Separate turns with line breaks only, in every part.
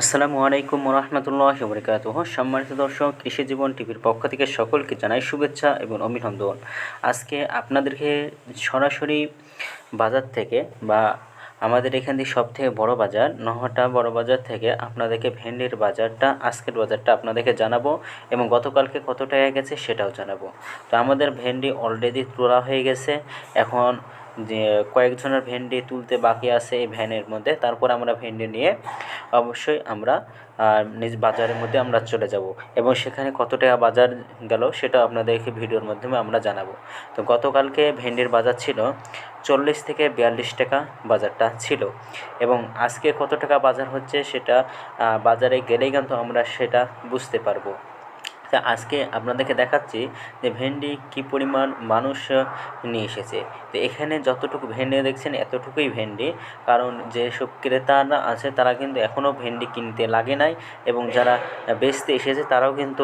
আসসালামু আলাইকুম রহমতুল্লাহি ওয়া বারাকাতুহু। সম্মানিত দর্শক, কৃষি জীবন টিভির পক্ষ থেকে সকলকে জানাই শুভেচ্ছা এবং অভিনন্দন। আজকে আপনাদেরকে সরাসরি বাজার থেকে বা আমাদের এখান থেকে সবথেকে বড় বাজার নহাটা বড় বাজার থেকে আপনাদেরকে ভেন্ডির বাজারটা, আজকের বাজারটা আপনাদেরকে জানাবো এবং গতকালকে কত টাকা গেছে সেটাও জানাবো। তো আমাদের ভেন্ডি অলরেডি তোলা হয়ে গেছে। এখন যে কয়েকজনের ভেন্ডি তুলতে বাকি আছে এই ভ্যানের মধ্যে, তারপর আমরা ভেন্ডি নিয়ে অবশ্যই আমরা নিজ বাজারের মধ্যে আমরা চলে যাব এবং সেখানে কত টাকা বাজার গেল সেটা আপনাদেরকে ভিডিওর মাধ্যমে আমরা জানাবো। তো গতকালকে ভেন্ডির বাজার ছিল 40 থেকে 42 টাকা বাজারটা ছিল এবং আজকে কত টাকা বাজার হচ্ছে সেটা বাজারে গেলেই কিন্তু আমরা সেটা বুঝতে পারবো। তা আজকে আপনাদেরকে দেখাচ্ছি যে ভেন্ডি কী পরিমাণ মানুষ নিয়ে এসেছে। তো এখানে যতটুকু ভেন্ডি দেখছেন এতটুকুই ভেন্ডি, কারণ যেসব ক্রেতারা আছে তারা কিন্তু এখনও ভেন্ডি কিনতে লাগে নাই এবং যারা বেচতে এসেছে তারাও কিন্তু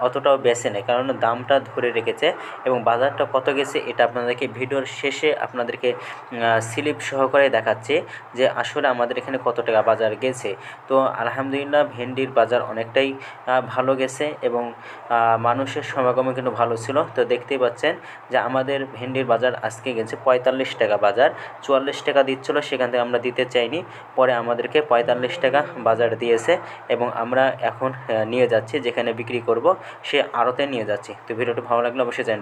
অতটাও বেচে নেয়, কারণ দামটা ধরে রেখেছে এবং বাজারটা কত গেছে এটা আপনাদেরকে ভিডিওর শেষে আপনাদেরকে স্লিপ সহকারে দেখাচ্ছি যে আসলে আমাদের এখানে কত টাকা বাজার গেছে। তো আলহামদুলিল্লাহ ভেন্ডির বাজার অনেকটাই ভালো গেছে এবং মানুষের সমাগমও কিন্তু ভালো ছিল। তো দেখতেই পাচ্ছেন যে আমাদের ভেন্ডির বাজার আজকে গেছে 45 টাকা বাজার। 44 টাকা দিচ্ছিলো, সেখান থেকে আমরা দিতে চাইনি, পরে আমাদেরকে 45 টাকা বাজার দিয়েছে এবং আমরা এখন নিয়ে যাচ্ছি যেখানে বিক্রি করব সে আড়তে নিয়ে যাচ্ছি। তো ভিডিওটি ভালো লাগলে অবশ্যই চ্যানেলটি